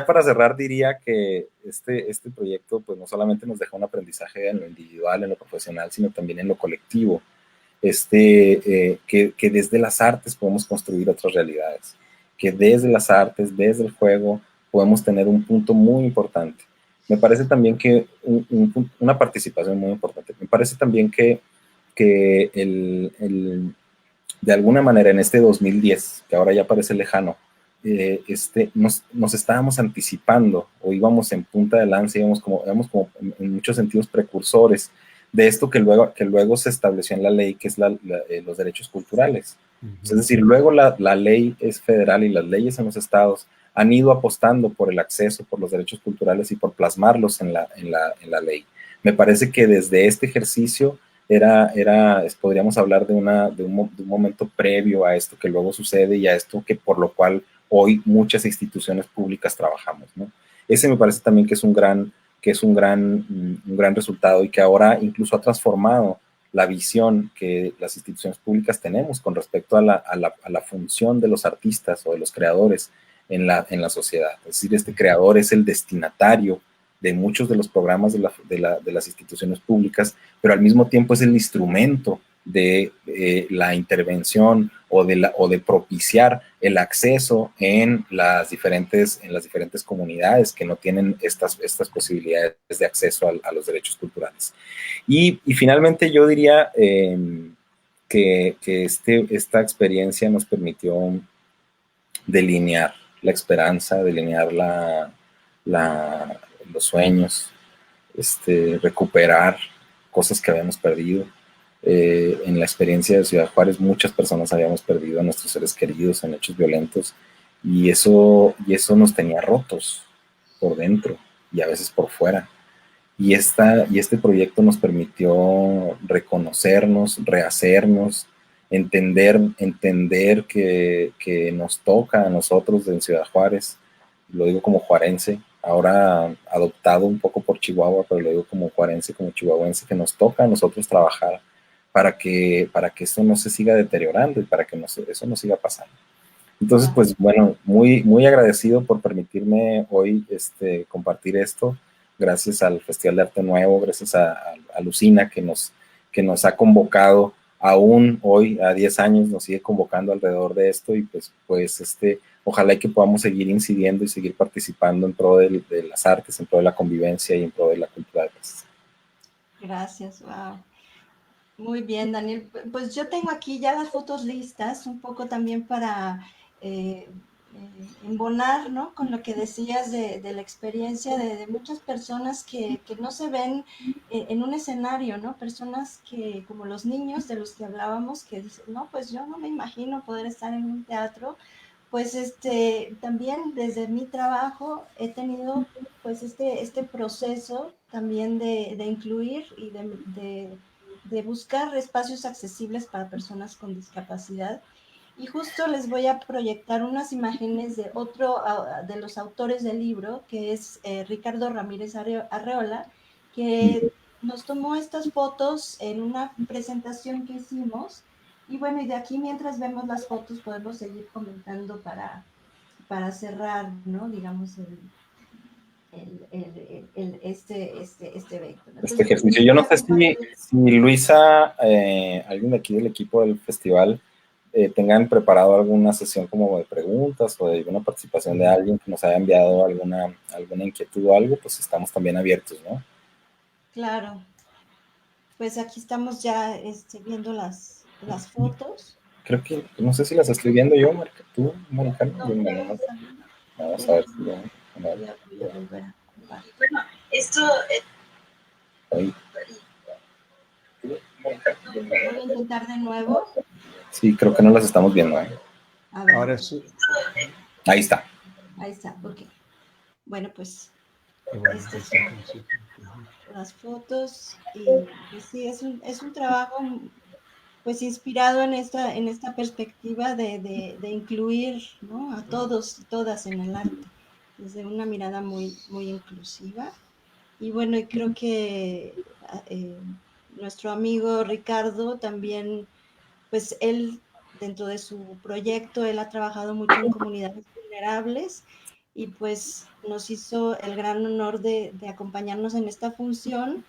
para cerrar, diría que este proyecto pues no solamente nos deja un aprendizaje en lo individual, en lo profesional, sino también en lo colectivo. Que desde las artes podemos construir otras realidades, que desde las artes, desde el juego, podemos tener un punto muy importante. Me parece también que una participación muy importante. Me parece también que de alguna manera en este 2010, que ahora ya parece lejano, nos estábamos anticipando o íbamos en punta de lanza, íbamos como en muchos sentidos precursores de esto que luego se estableció en la ley, que es los derechos culturales. Es decir, luego la ley es federal y las leyes en los estados han ido apostando por el acceso, por los derechos culturales y por plasmarlos en la ley. Me parece que desde este ejercicio podríamos hablar de un momento previo a esto que luego sucede y a esto que por lo cual hoy muchas instituciones públicas trabajamos, ¿no? Ese me parece también que es un gran resultado y que ahora incluso ha transformado la visión que las instituciones públicas tenemos con respecto a la función de los artistas o de los creadores en la sociedad. Es decir, este creador es el destinatario de muchos de los programas de las instituciones públicas, pero al mismo tiempo es el instrumento de la intervención o de propiciar el acceso en las diferentes comunidades que no tienen estas posibilidades de acceso a los derechos culturales. Y finalmente yo diría que esta experiencia nos permitió delinear la esperanza, delinear los sueños, recuperar cosas que habíamos perdido. En la experiencia de Ciudad Juárez, muchas personas habíamos perdido a nuestros seres queridos en hechos violentos, y eso nos tenía rotos por dentro y a veces por fuera. Y este proyecto nos permitió reconocernos, rehacernos, entender que nos toca a nosotros en Ciudad Juárez. Lo digo como juarense, ahora adoptado un poco por Chihuahua, pero lo digo como juarense, como chihuahuense, que nos toca a nosotros trabajar para que esto no se siga deteriorando y para que eso no siga pasando. Entonces, pues bueno, muy, muy agradecido por permitirme hoy compartir esto. Gracias al Festival de Arte Nuevo, gracias a Lucina que nos ha convocado aún hoy, a 10 años, nos sigue convocando alrededor de esto, y pues ojalá que podamos seguir incidiendo y seguir participando en pro de las artes, en pro de la convivencia y en pro de la cultura de paz. Gracias, wow. Muy bien, Daniel. Pues yo tengo aquí ya las fotos listas, un poco también para embonar, ¿no?, con lo que decías de la experiencia de muchas personas que no se ven en un escenario, ¿no? Personas que, como los niños de los que hablábamos, que dicen, no, pues yo no me imagino poder estar en un teatro. Pues también desde mi trabajo he tenido pues este proceso también de incluir y de buscar espacios accesibles para personas con discapacidad. Y justo les voy a proyectar unas imágenes de otro de los autores del libro, que es Ricardo Ramírez Arreola, que nos tomó estas fotos en una presentación que hicimos. Y bueno, y de aquí mientras vemos las fotos podemos seguir comentando para cerrar, ¿no?, digamos, este evento. Entonces, Este ejercicio. Yo no sé si Luisa, alguien de aquí del equipo del festival, tengan preparado alguna sesión como de preguntas o de alguna participación de alguien que nos haya enviado alguna inquietud o algo, pues estamos también abiertos, ¿no? Claro. Pues aquí estamos ya viendo las fotos. Creo que, no sé si las estoy viendo yo, tú, Mónica. No, vamos a ver si voy a volver a compartir. Bueno, esto... Ahí. Voy a intentar de nuevo. Sí, creo que no las estamos viendo. A ver. Ahora sí. Ahí está. Ahí está, ok. Bueno, pues Bueno, estas son las fotos, y pues sí, es un trabajo pues inspirado en esta perspectiva de incluir, ¿no?, a todos y todas en el arte, desde una mirada muy, muy inclusiva. Y bueno, y creo que nuestro amigo Ricardo también, pues él, dentro de su proyecto, él ha trabajado mucho en comunidades vulnerables, y pues nos hizo el gran honor de acompañarnos en esta función.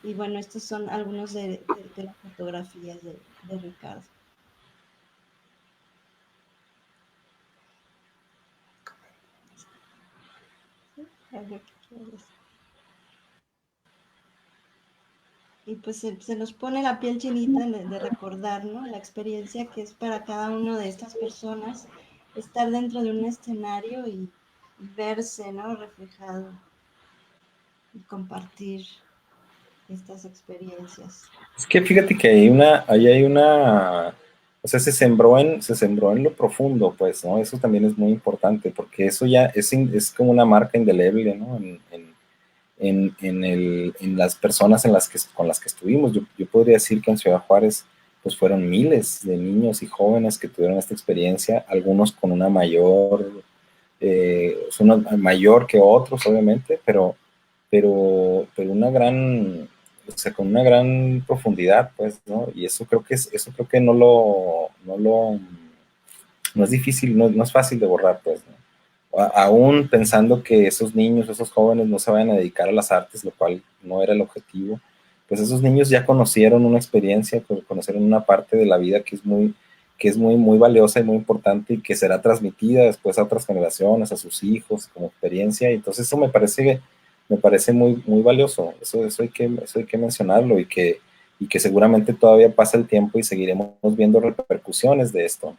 Y bueno, estos son algunos de las fotografías de Ricardo. Y pues se nos pone la piel chinita de recordar, ¿no?, la experiencia que es para cada una de estas personas estar dentro de un escenario y verse, ¿no?, reflejado y compartir estas experiencias. Es que fíjate que hay una, o sea, se sembró en lo profundo, pues, ¿no? Eso también es muy importante, porque eso ya es como una marca indeleble, ¿no? En las personas con las que estuvimos. Yo podría decir que en Ciudad Juárez, pues fueron miles de niños y jóvenes que tuvieron esta experiencia, algunos con una mayor que otros, obviamente, pero una gran, o sea, con una gran profundidad, pues, ¿no? Y eso creo que no es difícil, no es fácil de borrar, pues, ¿no? aún pensando que esos niños, esos jóvenes no se vayan a dedicar a las artes, lo cual no era el objetivo, pues esos niños ya conocieron una experiencia, conocieron una parte de la vida que es muy valiosa y muy importante y que será transmitida después a otras generaciones, a sus hijos como experiencia. Y entonces eso me parece muy valioso. Eso hay que mencionarlo y que seguramente todavía pasa el tiempo y seguiremos viendo repercusiones de esto.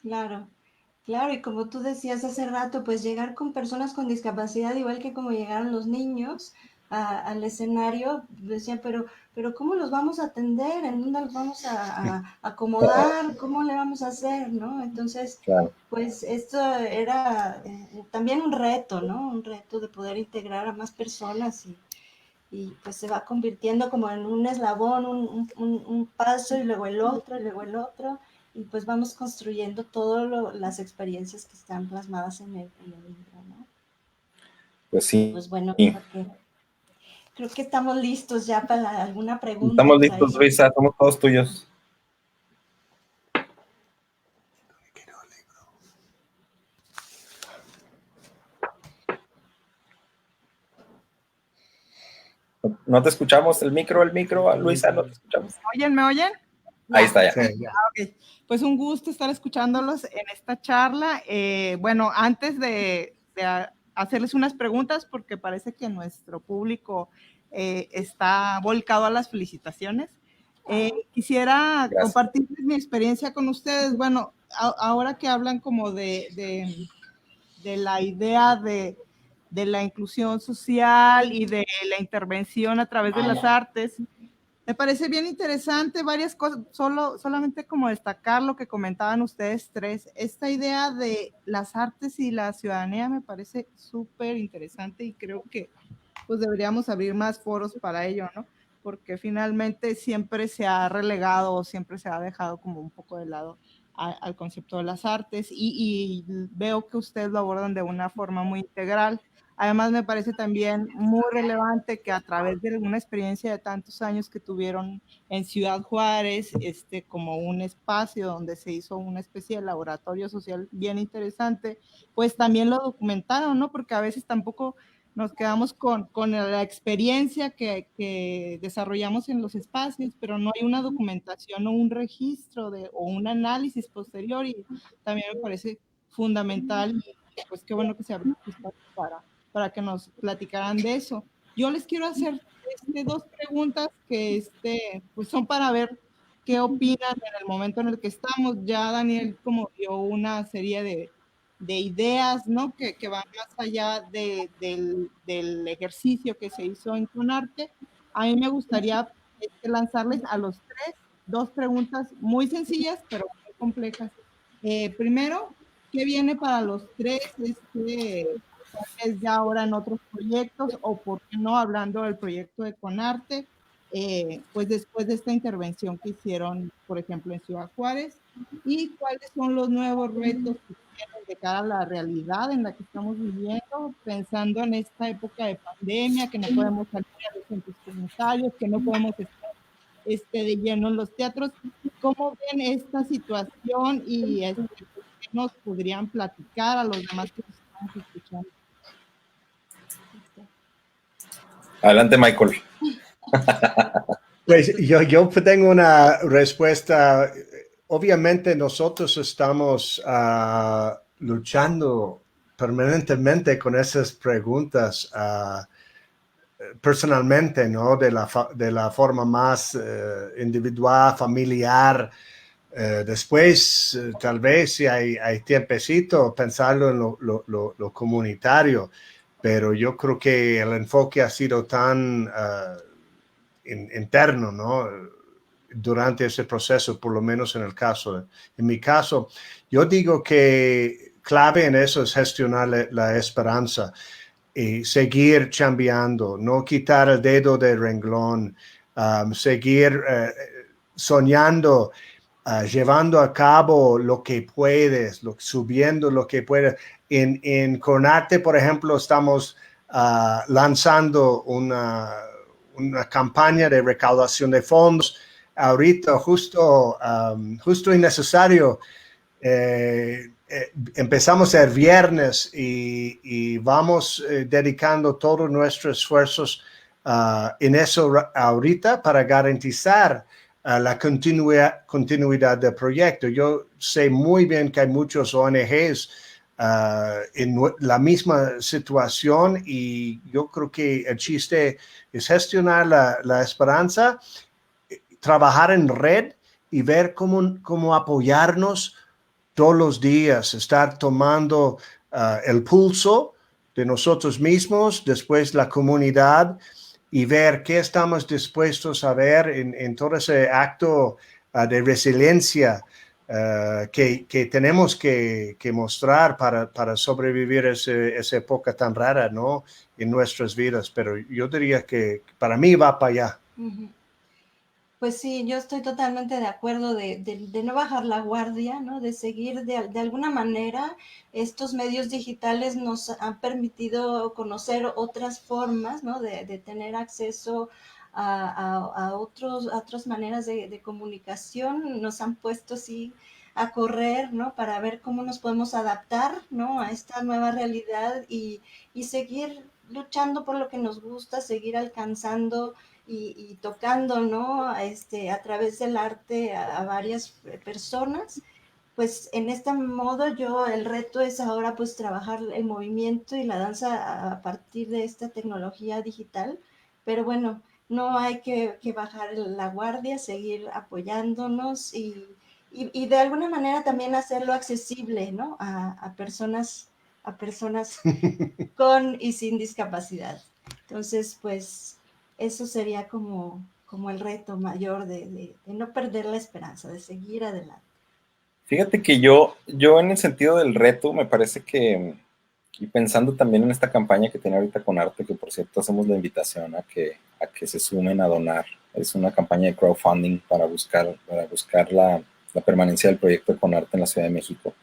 Claro, claro, y como tú decías hace rato, pues llegar con personas con discapacidad, igual que como llegaron los niños al escenario, decían, pero ¿cómo los vamos a atender? ¿En dónde los vamos a acomodar? ¿Cómo le vamos a hacer? ¿No? Entonces, Claro. pues esto era también un reto, ¿no? Un reto de poder integrar a más personas y pues se va convirtiendo como en un eslabón, un paso y luego el otro y luego el otro y pues vamos construyendo todas las experiencias que están plasmadas en el libro, ¿no? Pues sí. Pues bueno, creo que estamos listos ya para alguna pregunta. Estamos listos, Luisa, somos todos tuyos. No te escuchamos, el micro, Luisa, no te escuchamos. ¿Me oyen? Ahí está ya. Sí, ya. Okay. Pues un gusto estar escuchándolos en esta charla. Bueno, antes de hacerles unas preguntas, porque parece que nuestro público está volcado a las felicitaciones, quisiera compartirles mi experiencia con ustedes. Bueno, ahora que hablan como de la idea de la inclusión social y de la intervención a través de las artes, me parece bien interesante varias cosas, solamente como destacar lo que comentaban ustedes tres. Esta idea de las artes y la ciudadanía me parece súper interesante y creo que pues deberíamos abrir más foros para ello, ¿no? Porque finalmente siempre se ha relegado, siempre se ha dejado como un poco de lado al concepto de las artes y veo que ustedes lo abordan de una forma muy integral. Además, me parece también muy relevante que a través de una experiencia de tantos años que tuvieron en Ciudad Juárez, como un espacio donde se hizo una especie de laboratorio social bien interesante, pues también lo documentaron, ¿no? Porque a veces tampoco nos quedamos con la experiencia que desarrollamos en los espacios, pero no hay una documentación o un registro o un análisis posterior y también me parece fundamental y pues qué bueno que se abrió para que nos platicaran de eso. Yo les quiero hacer dos preguntas que pues son para ver qué opinan en el momento en el que estamos. Ya Daniel como dio una serie de ideas, ¿no? Que van más allá del ejercicio que se hizo en Conarte. A mí me gustaría lanzarles a los tres dos preguntas muy sencillas, pero muy complejas. Primero, ¿qué viene para los tres? Es ya ahora en otros proyectos o por qué no hablando del proyecto de Conarte, pues después de esta intervención que hicieron, por ejemplo, en Ciudad Juárez, y cuáles son los nuevos retos que tienen de cara a la realidad en la que estamos viviendo, pensando en esta época de pandemia, que no podemos salir a los centros comunitarios, que no podemos estar de lleno en los teatros. ¿Cómo ven esta situación y qué nos podrían platicar a los demás que nos estamos escuchando? Adelante, Michael. Pues yo tengo una respuesta. Obviamente nosotros estamos luchando permanentemente con esas preguntas personalmente, ¿no? De la forma más individual, familiar. Después, tal vez si hay tiempecito, pensarlo en lo comunitario, pero yo creo que el enfoque ha sido tan interno, ¿no? Durante ese proceso, por lo menos en mi caso, yo digo que clave en eso es gestionar la esperanza y seguir chambeando, no quitar el dedo del renglón, seguir soñando, llevando a cabo lo que puedes, subiendo lo que puedes. En Conarte, por ejemplo, estamos lanzando una campaña de recaudación de fondos. Ahorita justo y necesario empezamos el viernes y vamos dedicando todos nuestros esfuerzos en eso ahorita para garantizar la continuidad del proyecto. Yo sé muy bien que hay muchos ONGs en la misma situación y yo creo que el chiste es gestionar la esperanza, trabajar en red y ver cómo apoyarnos todos los días, estar tomando el pulso de nosotros mismos, después la comunidad, y ver qué estamos dispuestos a ver en todo ese acto de resiliencia que tenemos que mostrar para sobrevivir esa época tan rara, ¿no? En nuestras vidas. Pero yo diría que para mí va para allá. Uh-huh. Pues sí, yo estoy totalmente de acuerdo de no bajar la guardia, ¿no? De seguir de alguna manera. Estos medios digitales nos han permitido conocer otras formas, ¿no? De tener acceso a otras maneras de comunicación. Nos han puesto así a correr, ¿no? Para ver cómo nos podemos adaptar, ¿no? A esta nueva realidad y seguir luchando por lo que nos gusta, seguir alcanzando y tocando, ¿no? A través del arte a varias personas. Pues en este modo el reto es ahora pues trabajar el movimiento y la danza a partir de esta tecnología digital, pero bueno, no hay que bajar la guardia, seguir apoyándonos y de alguna manera también hacerlo accesible, ¿no? A personas con y sin discapacidad. Entonces, pues eso sería como el reto mayor de no perder la esperanza, de seguir adelante. Fíjate que yo en el sentido del reto, me parece que, y pensando también en esta campaña que tiene ahorita con Arte, que por cierto hacemos la invitación a que se sumen a donar. Es una campaña de crowdfunding para buscar la permanencia del proyecto con Arte en la Ciudad de México.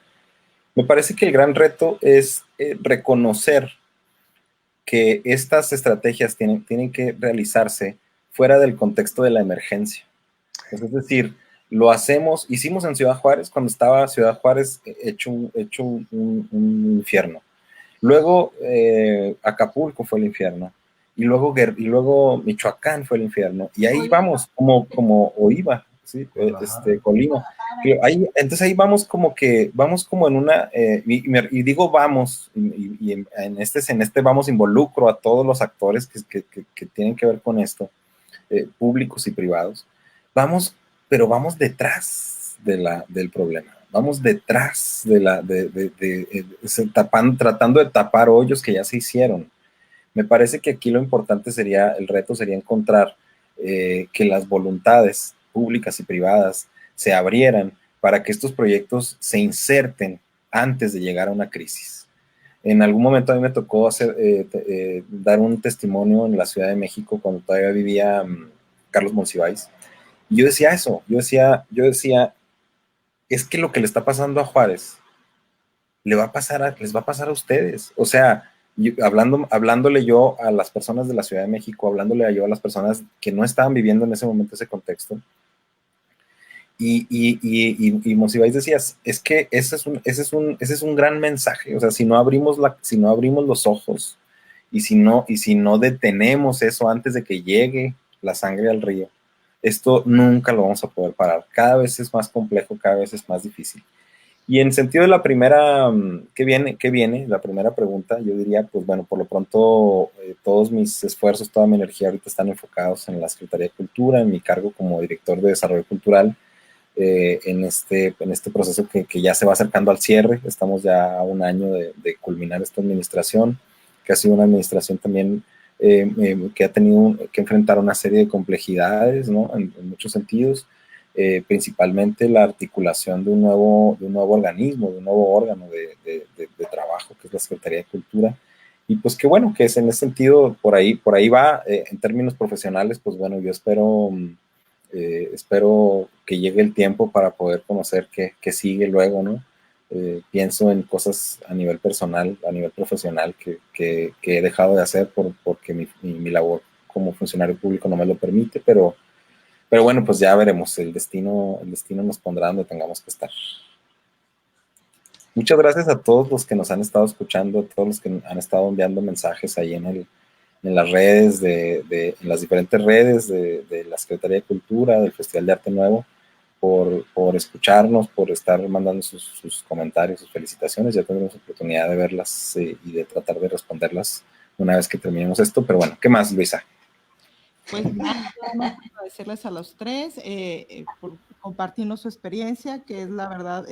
Me parece que el gran reto es reconocer que estas estrategias tienen que realizarse fuera del contexto de la emergencia. Es decir, hicimos en Ciudad Juárez, cuando estaba Ciudad Juárez hecho un infierno. Luego Acapulco fue el infierno. Y luego Michoacán fue el infierno. Y ahí vamos, o iba, ¿sí? Colima. Entonces ahí vamos como en una, y digo vamos, y en este vamos involucro a todos los actores que tienen que ver con esto, públicos y privados. Pero vamos detrás del problema. Vamos detrás tratando de tapar hoyos que ya se hicieron. Me parece que aquí el reto sería encontrar que las voluntades públicas y privadas se abrieran para que estos proyectos se inserten antes de llegar a una crisis. En algún momento a mí me tocó dar un testimonio en la Ciudad de México cuando todavía vivía Carlos Monsiváis. Y yo decía eso, yo decía, es que lo que le está pasando a Juárez les va a pasar a ustedes. O sea, hablándole yo a las personas de la Ciudad de México, hablándole yo a las personas que no estaban viviendo en ese momento ese contexto. Y Monsiváis decía, es que ese es un gran mensaje. O sea, si no abrimos los ojos y si no detenemos eso antes de que llegue la sangre al río, esto nunca lo vamos a poder parar. Cada vez es más complejo, cada vez es más difícil. Y en sentido de la primera, ¿qué viene? La primera pregunta, yo diría, pues bueno, por lo pronto todos mis esfuerzos, toda mi energía ahorita están enfocados en la Secretaría de Cultura, en mi cargo como director de Desarrollo Cultural, en este proceso que ya se va acercando al cierre. Estamos ya a un año de culminar esta administración, que ha sido una administración también que ha tenido que enfrentar una serie de complejidades, ¿no? En muchos sentidos, principalmente la articulación de un nuevo organismo, de un nuevo órgano de trabajo, que es la Secretaría de Cultura. Y pues qué bueno que es en ese sentido, por ahí va, en términos profesionales, pues bueno, yo espero que llegue el tiempo para poder conocer qué sigue luego, ¿no? Pienso en cosas a nivel personal, a nivel profesional que he dejado de hacer porque mi labor como funcionario público no me lo permite, pero bueno, pues ya veremos, el destino nos pondrá donde tengamos que estar. muchas gracias a todos los que nos han estado escuchando, a todos los que han estado enviando mensajes ahí en las redes, en las diferentes redes de la Secretaría de Cultura, del Festival de Arte Nuevo, por escucharnos, por estar mandando sus comentarios, sus felicitaciones. Ya tendremos oportunidad de verlas y de tratar de responderlas una vez que terminemos esto. Pero bueno, ¿qué más, Luisa? Pues nada más agradecerles a los tres por compartirnos su experiencia, que es la verdad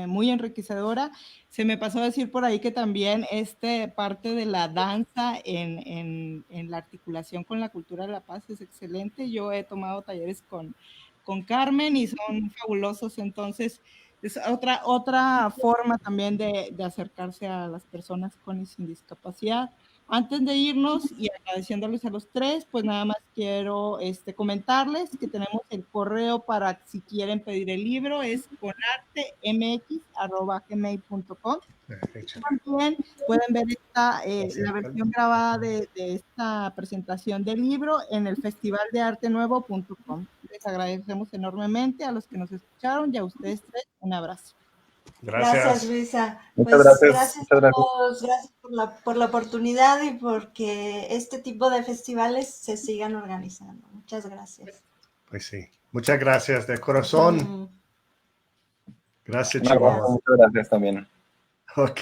muy enriquecedora. Se me pasó a decir por ahí que también parte de la danza en la articulación con la cultura de la paz es excelente. Yo he tomado talleres con Carmen y son fabulosos, entonces es otra forma también de acercarse a las personas con y sin discapacidad. Antes de irnos y agradeciéndoles a los tres, pues nada más quiero comentarles que tenemos el correo para si quieren pedir el libro, es conartemx@gmail.com. También pueden ver la versión grabada de esta presentación del libro en el festivaldeartenuevo.com. Les agradecemos enormemente a los que nos escucharon y a ustedes tres un abrazo. Gracias, Luisa. Muchas Pues gracias. gracias Muchas a gracias. todos, gracias por la oportunidad y porque este tipo de festivales se sigan organizando. Muchas gracias. Pues sí. Muchas gracias de corazón. Gracias, Un abrazo, Chihuahua. muchas gracias también. Ok.